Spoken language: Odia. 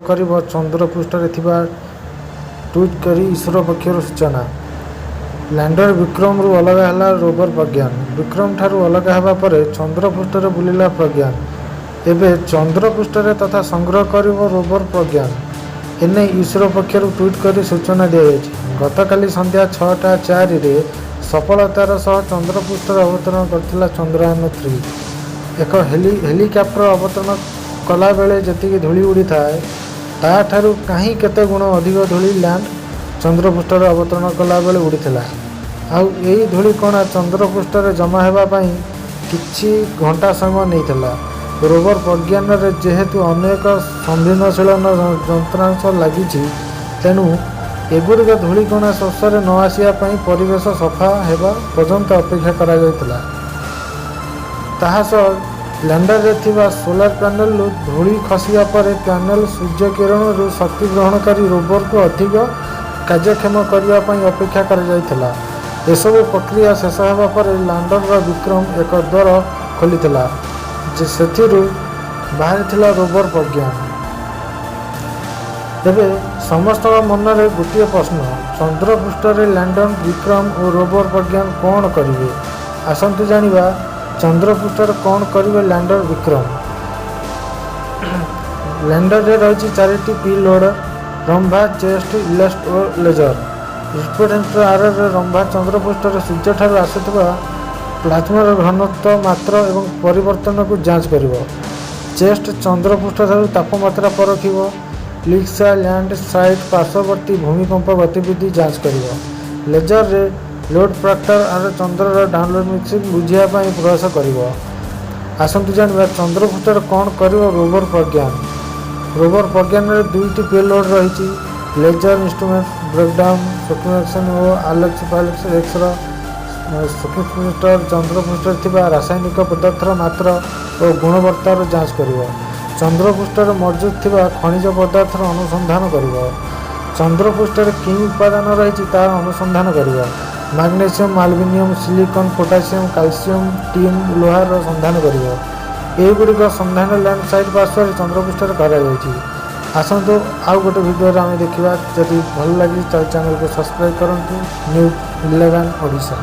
କରିବ ଚନ୍ଦ୍ର ପୃଷ୍ଠରେ ଥିବା ଟ୍ୱିଟ୍ କରି ଇସ୍ରୋ ପକ୍ଷରୁ ସୂଚନା। ଲ୍ୟାଣ୍ଡର ବିକ୍ରମରୁ ଅଲଗା ହେଲା ରୋଭର ପ୍ରଜ୍ଞାନ। ବିକ୍ରମ ଠାରୁ ଅଲଗା ହେବା ପରେ ଚନ୍ଦ୍ର ପୃଷ୍ଠରେ ବୁଲିଲା ପ୍ରଜ୍ଞାନ। ଏବେ ଚନ୍ଦ୍ର ପୃଷ୍ଠରେ ତଥା ସଂଗ୍ରହ କରିବ ରୋଭର ପ୍ରଜ୍ଞାନ। ଏନେଇ ଇସ୍ରୋ ପକ୍ଷରୁ ଟ୍ୱିଟ୍ କରି ସୂଚନା ଦିଆଯାଇଛି। ଗତକାଲି ସନ୍ଧ୍ୟା 6:04ରେ ସଫଳତାର ସହ ଚନ୍ଦ୍ର ପୃଷ୍ଠରେ ଅବତରଣ କରିଥିଲା ଚନ୍ଦ୍ରୟାନ-3। ଏକ ହେଲିକପ୍ଟର ଅବତରଣ କଲାବେଳେ ଯେତିକି ଧୂଳି ଉଡ଼ିଥାଏ ତାଠାରୁ କାହିଁ କେତେ ଗୁଣ ଅଧିକ ଧୂଳି ଲ୍ୟାଣ୍ଡ ଚନ୍ଦ୍ରପୃଷ୍ଠରେ ଅବତରଣ କଲାବେଳେ ଉଡ଼ିଥିଲା। ଆଉ ଏହି ଧୂଳି କଣା ଚନ୍ଦ୍ରପୃଷ୍ଠରେ ଜମା ହେବା ପାଇଁ କିଛି ଘଣ୍ଟା ସମୟ ନେଇଥିଲା। ରୋଭର ପ୍ରଜ୍ଞାନରେ ଯେହେତୁ ଅନେକ ସମ୍ବେଦନଶୀଳ ଯନ୍ତ୍ରାଂଶ ଲାଗିଛି, ତେଣୁ ଏଗୁଡ଼ିକ ଧୂଳିକଣା ସ୍ପର୍ଶରେ ନ ଆସିବା ପାଇଁ ପରିବେଶ ସଫା ହେବା ପର୍ଯ୍ୟନ୍ତ ଅପେକ୍ଷା କରାଯାଇଥିଲା। ତାହା ସହ ଲ୍ୟାଣ୍ଡରରେ ଥିବା ସୋଲାର ପ୍ୟାନେଲରୁ ଧୂଳି ଖସିବା ପରେ ପ୍ୟାନେଲ ସୂର୍ଯ୍ୟ କିରଣରୁ ଶକ୍ତି ଗ୍ରହଣ କରି ରୋଭରକୁ ଅଧିକ କାର୍ଯ୍ୟକ୍ଷମ କରିବା ପାଇଁ ଅପେକ୍ଷା କରାଯାଇଥିଲା। ଏସବୁ ପ୍ରକ୍ରିୟା ଶେଷ ହେବା ପରେ ଲ୍ୟାଣ୍ଡରର ବିକ୍ରମ ଏକ ଦ୍ୱାର ଖୋଲିଥିଲା, ସେଥିରୁ ବାହାରିଥିଲା ରୋଭର ପ୍ରଜ୍ଞାନ। ଏବେ ସମସ୍ତଙ୍କ ମନରେ ଗୋଟିଏ ପ୍ରଶ୍ନ, ଚନ୍ଦ୍ରପୃଷ୍ଠରେ ଲ୍ୟାଣ୍ଡର ବିକ୍ରମ ଓ ରୋଭର ପ୍ରଜ୍ଞାନ କ'ଣ କରିବେ? ଆସନ୍ତୁ ଜାଣିବା ଚନ୍ଦ୍ରପୃଷ୍ଠରେ କ'ଣ କରିବେ ଲ୍ୟାଣ୍ଡର ବିକ୍ରମ। ଲ୍ୟାଣ୍ଡରରେ ରହିଛି 4ଟି ପି-ଲୋଡ ରମ୍ଭା, ଚେଷ୍ଟ, ଇଲଷ୍ଟ ଓ ଲେଜର। ରିସ୍ପେକ୍ଟର ଆରରେ ରମ୍ଭା ଚନ୍ଦ୍ରପୃଷ୍ଠରେ ସୂର୍ଯ୍ୟଠାରୁ ଆସୁଥିବା ପ୍ଲାଜମାର ଘନତ୍ୱ, ମାତ୍ର ଏବଂ ପରିବର୍ତ୍ତନକୁ ଯାଞ୍ଚ କରିବ। ଚେଷ୍ଟ ଚନ୍ଦ୍ରପୃଷ୍ଠଠାରୁ ତାପମାତ୍ରା ପରଖିବ। ଲିକ୍ସା ଲ୍ୟାଣ୍ଡ ସାଇଟ୍ ପାର୍ଶ୍ୱବର୍ତ୍ତୀ ଭୂମିକମ୍ପ ଗତିବିଧି ଯାଞ୍ଚ କରିବ। ଲେଜରରେ ଲୋଡ୍ ଫ୍ୟାକ୍ଟର ଆରେ ଚନ୍ଦ୍ରର ଡାଇନାମିକ୍ସ ବୁଝିବା ପାଇଁ ପ୍ରୟାସ କରିବ। ଆସନ୍ତୁ ଜାଣିବା ଚନ୍ଦ୍ରପୃଷ୍ଠରେ କ'ଣ କରିବ ରୋଭର ପ୍ରଜ୍ଞାନ। ରୋଭର ପ୍ରଜ୍ଞାନରେ 2ଟି ପେଲୋଡ ରହିଛି। ଲେଜର ଇନଷ୍ଟ୍ରୁମେଣ୍ଟ ବ୍ରେକଡାଉନ୍ ସୂକ୍ଷ୍ମଦର୍ଶନ ଓ ଆଲେକ୍ସ ଏକ୍ସର ସୂକ୍ଷ୍ମଦର୍ଶକ ଚନ୍ଦ୍ରପୃଷ୍ଠରେ ଥିବା ରାସାୟନିକ ପଦାର୍ଥର ମାତ୍ରା ଓ ଗୁଣବତ୍ତାର ଯାଞ୍ଚ କରିବ। ଚନ୍ଦ୍ରପୃଷ୍ଠରେ ମହଜୁଦ ଥିବା ଖଣିଜ ପଦାର୍ଥର ଅନୁସନ୍ଧାନ କରିବ। ଚନ୍ଦ୍ରପୃଷ୍ଠରେ କେଉଁ ଉପାଦାନ ରହିଛି ତାହାର ଅନୁସନ୍ଧାନ କରିବ। Magnesium, aluminium, silicon, potassium, calcium, tin, ଲୁହାର ସନ୍ଧାନ କରିବ। ଏଗୁଡ଼ିକ ସନ୍ଧାନ ଲ୍ୟାଣ୍ଡ ସାଇଟ୍ ପାର୍ଶ୍ୱରେ ଚନ୍ଦ୍ରପୃଷ୍ଠରେ କରାଯାଇଛି। ଆସନ୍ତୁ ଆଉ ଗୋଟେ ଭିଡ଼ିଓରେ ଆମେ ଦେଖିବା। ଯଦି ଭଲ ଲାଗିଛି ଚ୍ୟାନେଲକୁ ସବସ୍କ୍ରାଇବ୍ କରନ୍ତୁ। ନ୍ୟୁଜ୍ 11 ଓଡ଼ିଶା।